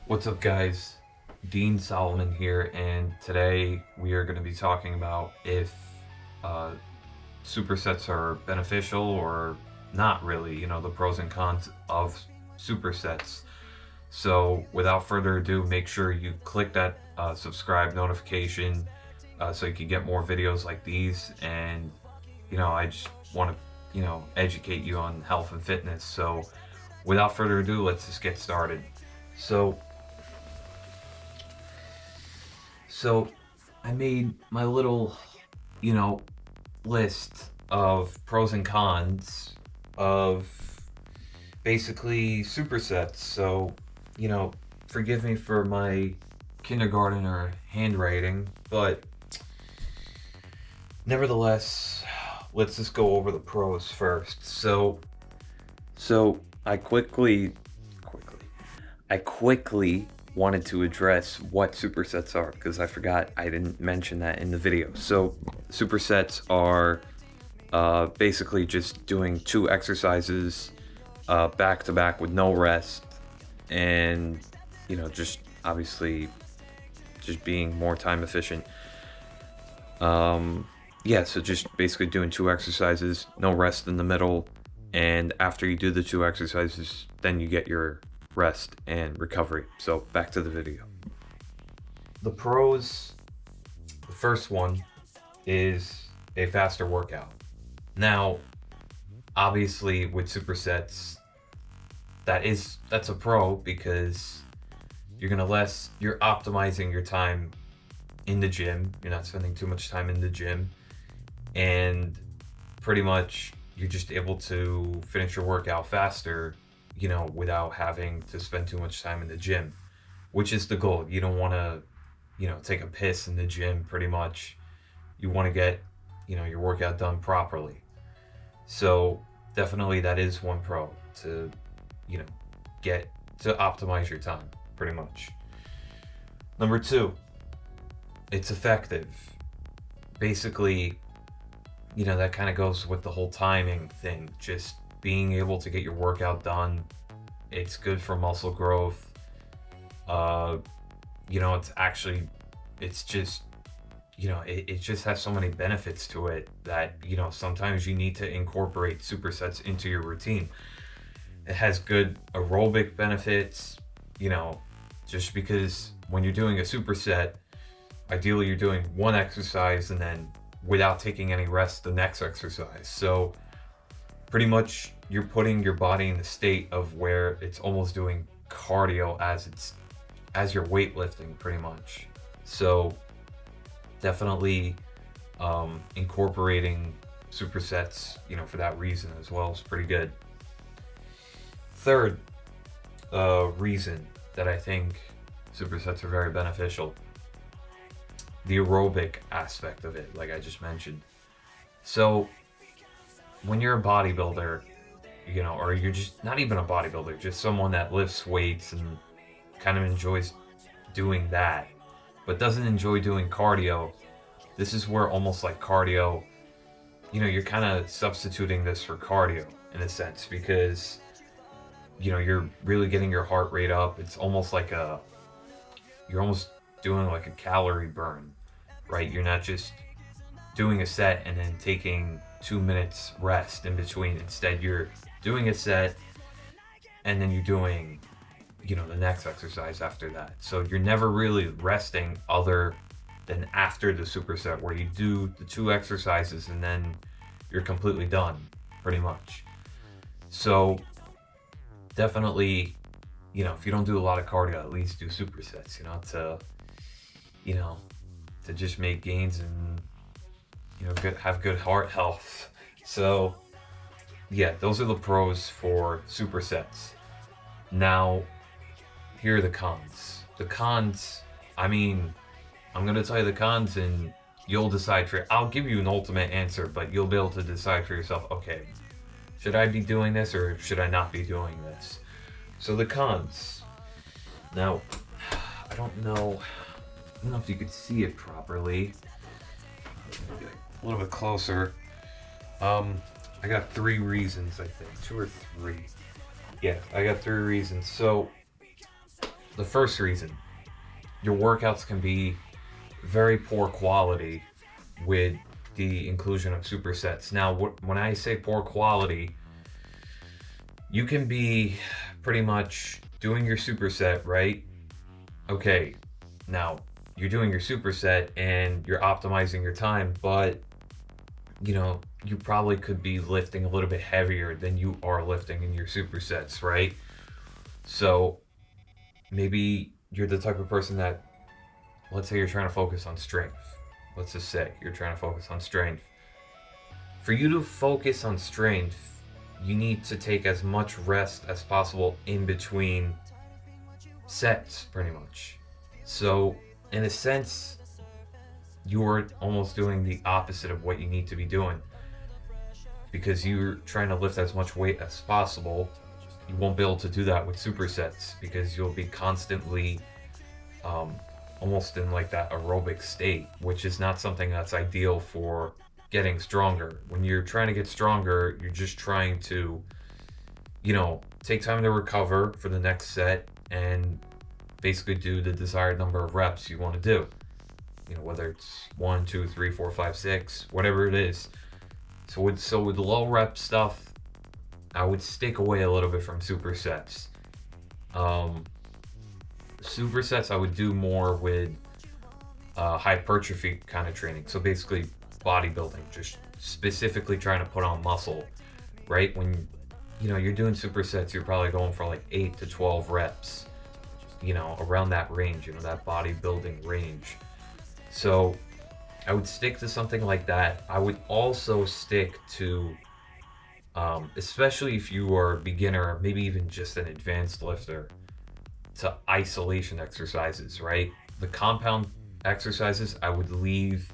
What's up, guys? Dean Solomon here, and today we are going to be talking about if uh, supersets are beneficial or not really, the pros and cons of supersets. So, without further ado, make sure you click that subscribe notification so you can get more videos like these. And, I just want to, educate you on health and fitness. So, without further ado, let's just get started. So, So I made my little, you know, list of pros and cons of basically supersets. So, forgive me for my kindergartner handwriting, but nevertheless, let's just go over the pros first. So I quickly wanted to address what supersets are because I forgot I didn't mention that in the video. So supersets are basically just doing two exercises back to back with no rest, and just obviously just being more time efficient. So just basically doing two exercises, no rest in the middle, and after you do the two exercises, then you get your rest and recovery. So back to the video. The pros, the first one is a faster workout. Now, obviously with supersets, that's a pro because you're optimizing your time in the gym. You're not spending too much time in the gym, and pretty much you're just able to finish your workout faster, without having to spend too much time in the gym, which is the goal. You don't want to, take a piss in the gym, pretty much. You want to get, your workout done properly. So definitely that is one pro to, get to optimize your time, pretty much. Number two, it's effective. Basically, that kind of goes with the whole timing thing. Just being able to get your workout done. It's good for muscle growth. It's just, it just has so many benefits to it that, sometimes you need to incorporate supersets into your routine. It has good aerobic benefits, just because when you're doing a superset, ideally you're doing one exercise and then without taking any rest the next exercise. So pretty much you're putting your body in the state of where it's almost doing cardio as you're weightlifting, pretty much. So definitely incorporating supersets, for that reason as well is pretty good. Third reason that I think supersets are very beneficial, the aerobic aspect of it, like I just mentioned. So when you're a bodybuilder, or you're just not even a bodybuilder, just someone that lifts weights and kind of enjoys doing that, but doesn't enjoy doing cardio, this is where almost like cardio, you're kind of substituting this for cardio in a sense, because, you're really getting your heart rate up. It's almost like you're almost doing like a calorie burn, right? You're not just doing a set and then taking 2 minutes rest in between. Instead, you're doing a set and then you're doing, the next exercise after that. So you're never really resting other than after the superset, where you do the two exercises and then you're completely done, pretty much. So definitely, if you don't do a lot of cardio, at least do supersets, to just make gains and, have good heart health. So yeah, those are the pros for supersets. Now, here are the cons. The cons, I'm going to tell you the cons and you'll decide I'll give you an ultimate answer, but you'll be able to decide for yourself, okay, should I be doing this or should I not be doing this? So the cons. Now, I don't know if you could see it properly. Maybe a little bit closer. I got 3 reasons, I think. 2 or 3. Yeah, I got 3 reasons. So the first reason, your workouts can be very poor quality with the inclusion of supersets. Now, when I say poor quality, you can be pretty much doing your superset, right? Okay, now you're doing your superset and you're optimizing your time, but you probably could be lifting a little bit heavier than you are lifting in your supersets, right? So maybe you're the type of person that, let's say you're trying to focus on strength. Let's just say you're trying to focus on strength. For you to focus on strength, you need to take as much rest as possible in between sets, pretty much. So, in a sense, you're almost doing the opposite of what you need to be doing. Because you're trying to lift as much weight as possible, you won't be able to do that with supersets because you'll be constantly almost in like that aerobic state, which is not something that's ideal for getting stronger. When you're trying to get stronger, you're just trying to, take time to recover for the next set and basically do the desired number of reps you want to do. Whether it's 1, 2, 3, 4, 5, 6, whatever it is. So with low rep stuff, I would stick away a little bit from supersets. Supersets I would do more with hypertrophy kind of training. So basically bodybuilding, just specifically trying to put on muscle, right? When you're doing supersets, you're probably going for like 8 to 12 reps, around that range, that bodybuilding range. So I would stick to something like that. I would also stick to, especially if you are a beginner, maybe even just an advanced lifter, to isolation exercises, right? The compound exercises, I would leave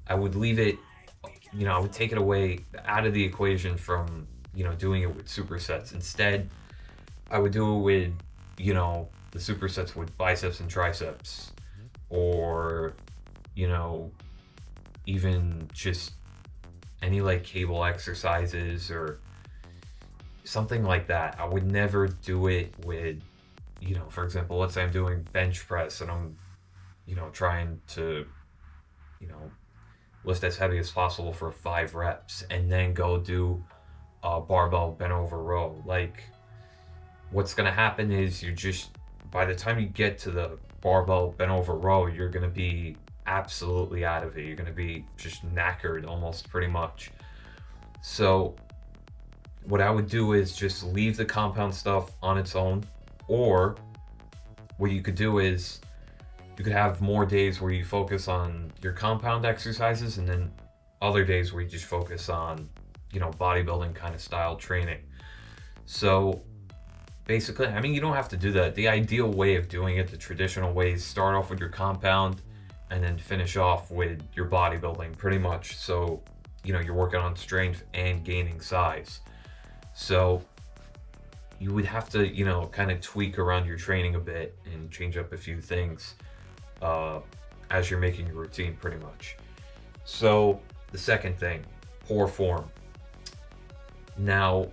it, I would take it away out of the equation from, doing it with supersets. Instead, I would do it with, the supersets with biceps and triceps, or, even just any like cable exercises or something like that. I would never do it with, for example, let's say I'm doing bench press and I'm, trying to, lift as heavy as possible for 5 reps and then go do a barbell bent over row. Like, what's going to happen is by the time you get to the barbell bent over row, you're going to be absolutely out of it. You're going to be just knackered almost, pretty much. So what I would do is just leave the compound stuff on its own, or what you could do is you could have more days where you focus on your compound exercises and then other days where you just focus on, bodybuilding kind of style training. So basically, you don't have to do that. The ideal way of doing it, the traditional way, is start off with your compound and then finish off with your bodybuilding, pretty much. So, you're working on strength and gaining size. So you would have to, kind of tweak around your training a bit and change up a few things as you're making your routine, pretty much. So the second thing, poor form. Now,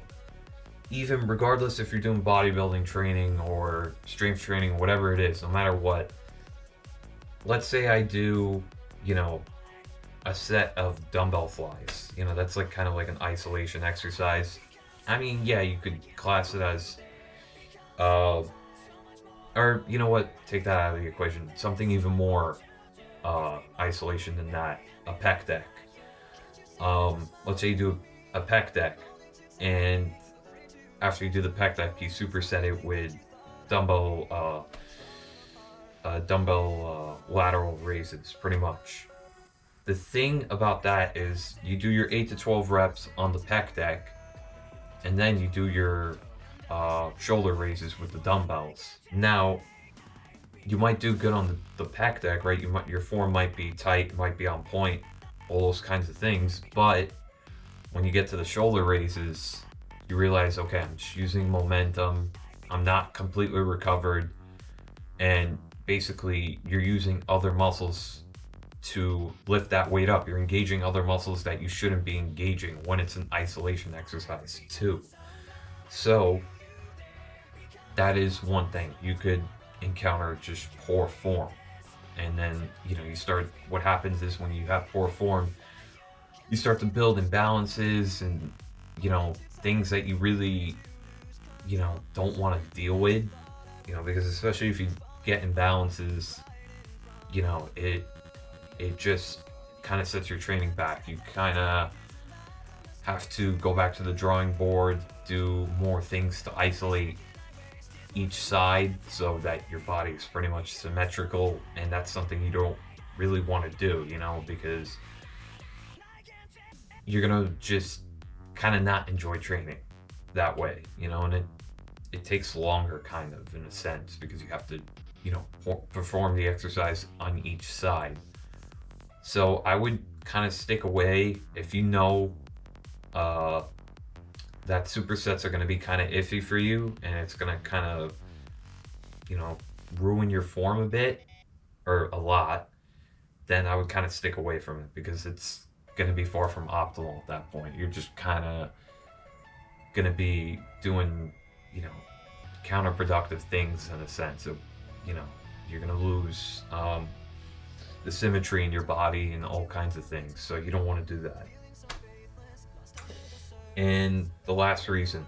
even regardless if you're doing bodybuilding training or strength training, whatever it is, no matter what, let's say I do, a set of dumbbell flies. That's like kind of like an isolation exercise. Yeah, you could class it as, or you know what, take that out of the equation. Something even more isolation than that, a pec deck. Let's say you do a pec deck, and after you do the pec deck, you superset it with dumbbell lateral raises, pretty much. The thing about that is you do your 8 to 12 reps on the pec deck, and then you do your shoulder raises with the dumbbells. Now, you might do good on the pec deck, right? Your form might be tight, might be on point, all those kinds of things. But when you get to the shoulder raises, you realize, okay, I'm just using momentum. I'm not completely recovered. And basically, you're using other muscles to lift that weight up. You're engaging other muscles that you shouldn't be engaging when it's an isolation exercise too. So that is one thing. You could encounter just poor form. And then, you start, what happens is when you have poor form, you start to build imbalances and, things that you really, don't want to deal with, because especially if you get imbalances, it just kind of sets your training back. You kind of have to go back to the drawing board, do more things to isolate each side so that your body is pretty much symmetrical, and that's something you don't really want to do, because you're gonna just kind of not enjoy training that way, and it takes longer, kind of, in a sense, because you have to, perform the exercise on each side. So I would kind of stick away if you know that supersets are going to be kind of iffy for you, and it's going to kind of, ruin your form a bit or a lot. Then I would kind of stick away from it, because it's going to be far from optimal at that point. You're just kind of going to be doing, counterproductive things in a sense of, you're going to lose the symmetry in your body and all kinds of things. So you don't want to do that. And the last reason,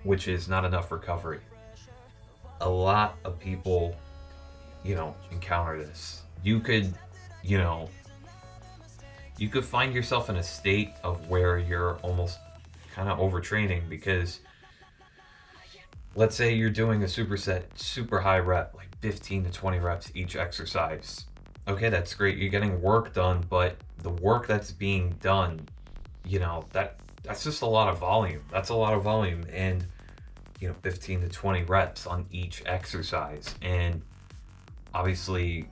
which is not enough recovery. A lot of people, encounter this. You could find yourself in a state of where you're almost kind of overtraining, because let's say you're doing a superset, super high rep, like 15 to 20 reps each exercise. Okay, that's great. You're getting work done, but the work that's being done, that's just a lot of volume. That's a lot of volume. And, 15 to 20 reps on each exercise. And obviously,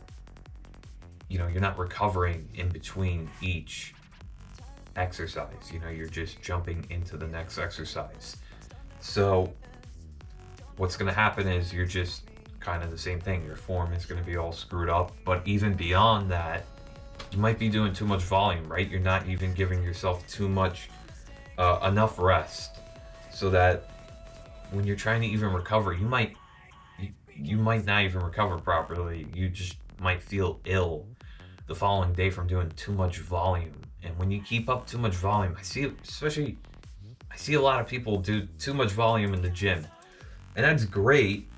you're not recovering in between each exercise. You're just jumping into the next exercise. So what's going to happen is you're just kind of the same thing. Your form is going to be all screwed up. But even beyond that, you might be doing too much volume, right? You're not even giving yourself enough rest, so that when you're trying to even recover, you might not even recover properly. You just might feel ill the following day from doing too much volume. And when you keep up too much volume, I see a lot of people do too much volume in the gym, and that's great.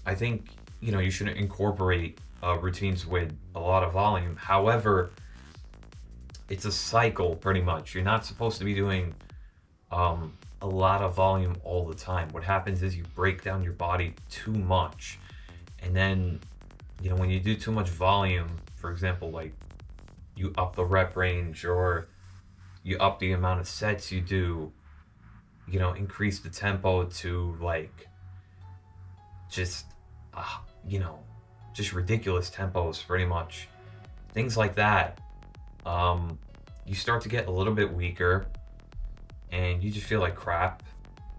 I think, you should incorporate routines with a lot of volume. However, it's a cycle, pretty much. You're not supposed to be doing a lot of volume all the time. What happens is you break down your body too much, and then, when you do too much volume, for example, like you up the rep range, or you up the amount of sets you do, increase the tempo to like just ridiculous tempos, pretty much, things like that. You start to get a little bit weaker, and you just feel like crap.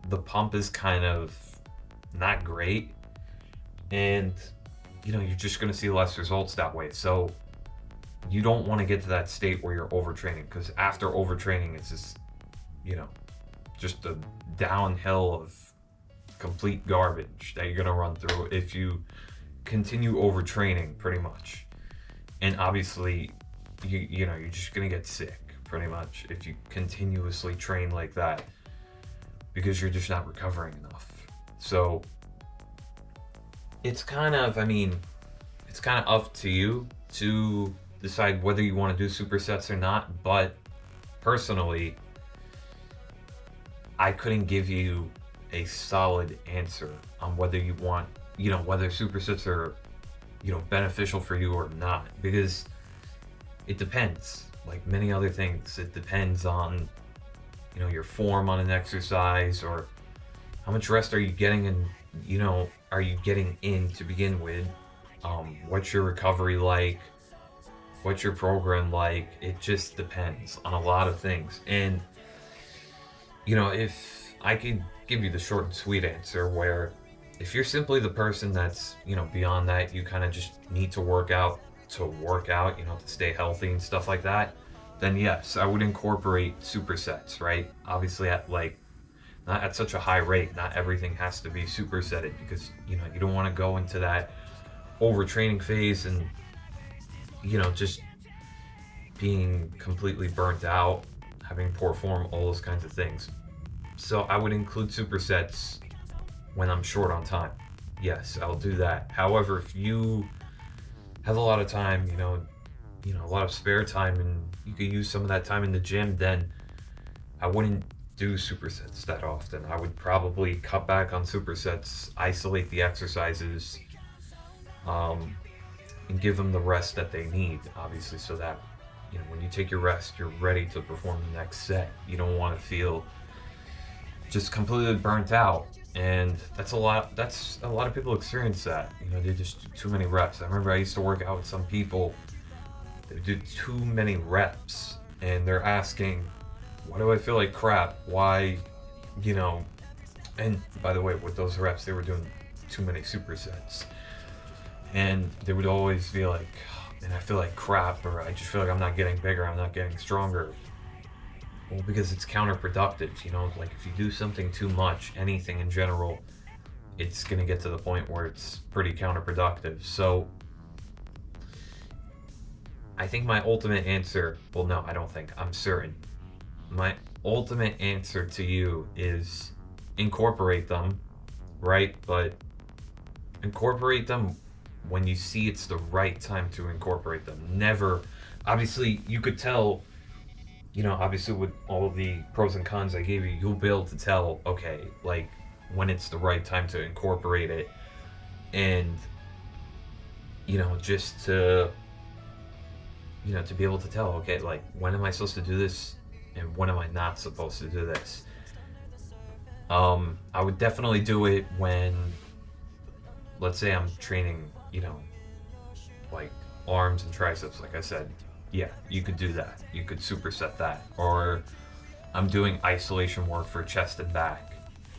The pump is kind of not great, and you're just going to see less results that way. So you don't want to get to that state where you're overtraining, because after overtraining, it's just just a downhill of complete garbage that you're going to run through if you continue overtraining, pretty much. And obviously, you're just going to get sick, pretty much, if you continuously train like that, because you're just not recovering enough. So it's kind of up to you to decide whether you want to do supersets or not. But personally, I couldn't give you a solid answer on whether you want, whether supersets are, beneficial for you or not, because it depends. Like many other things, it depends on, your form on an exercise, or how much rest are you getting, and, are you getting in to begin with? What's your recovery like? What's your program like? It just depends on a lot of things. And, if I could give you the short and sweet answer, where if you're simply the person that's, beyond that, you kind of just need to work out, to stay healthy and stuff like that, then yes, I would incorporate supersets, right? Obviously at like not at such a high rate. Not everything has to be supersetted, because you know you don't want to go into that overtraining phase and just being completely burnt out, having poor form, all those kinds of things. So I would include supersets when I'm short on time. Yes, I'll do that. However, if you have a lot of time, a lot of spare time, and you could use some of that time in the gym, then I wouldn't do supersets that often. I would probably cut back on supersets, isolate the exercises, and give them the rest that they need, obviously, so that when you take your rest, you're ready to perform the next set. You don't want to feel just completely burnt out. And that's a lot of people experience that. They just do too many reps. I remember I used to work out with some people. They do too many reps, and they're asking, why do I feel like crap? Why, and by the way, with those reps, they were doing too many supersets. And they would always be like, and I feel like crap, or I just feel like I'm not getting bigger, I'm not getting stronger. Well, because it's counterproductive, like if you do something too much, anything in general, it's going to get to the point where it's pretty counterproductive. So I think my ultimate answer, well, no, I don't think, I'm certain. My ultimate answer to you is incorporate them, right? But incorporate them when you see it's the right time to incorporate them. Never, obviously, you could tell, obviously with all the pros and cons I gave you, you'll be able to tell, okay, like when it's the right time to incorporate it. And, just to, to be able to tell, okay, like when am I supposed to do this and when am I not supposed to do this? I would definitely do it when, let's say I'm training, like arms and triceps, like I said. Yeah, you could do that. You could superset that. Or I'm doing isolation work for chest and back.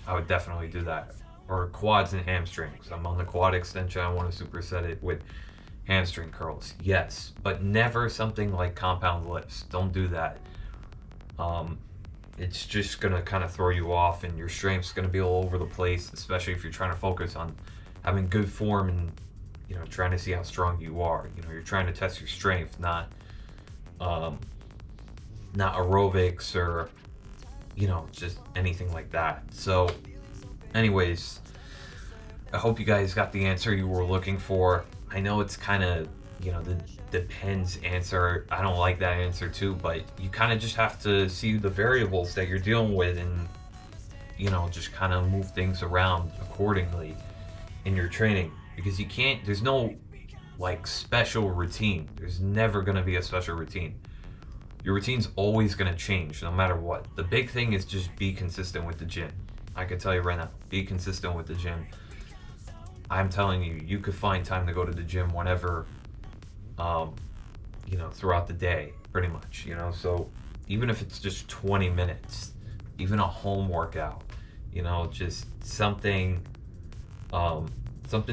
I would definitely do that. Or quads and hamstrings. I'm on the quad extension. I want to superset it with hamstring curls. Yes, but never something like compound lifts. Don't do that. It's just going to kind of throw you off, and your strength's going to be all over the place, especially if you're trying to focus on having good form and, trying to see how strong you are. You're trying to test your strength, not aerobics or, just anything like that. So anyways, I hope you guys got the answer you were looking for. I know it's kind of, the depends answer. I don't like that answer too, but you kind of just have to see the variables that you're dealing with and, just kind of move things around accordingly in your training, because you can't, there's no like special routine. There's never going to be a special routine. Your routine's always going to change no matter what. The big thing is just be consistent with the gym. I can tell you right now, be consistent with the gym. I'm telling you, you could find time to go to the gym whenever, throughout the day, pretty much, so even if it's just 20 minutes, even a home workout, just something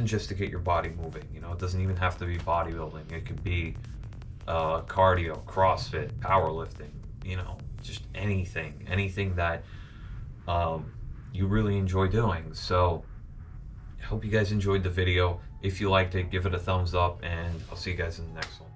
just to get your body moving. It doesn't even have to be bodybuilding. It could be cardio, CrossFit, powerlifting, just anything that you really enjoy doing. So I hope you guys enjoyed the video. If you liked it, give it a thumbs up, and I'll see you guys in the next one.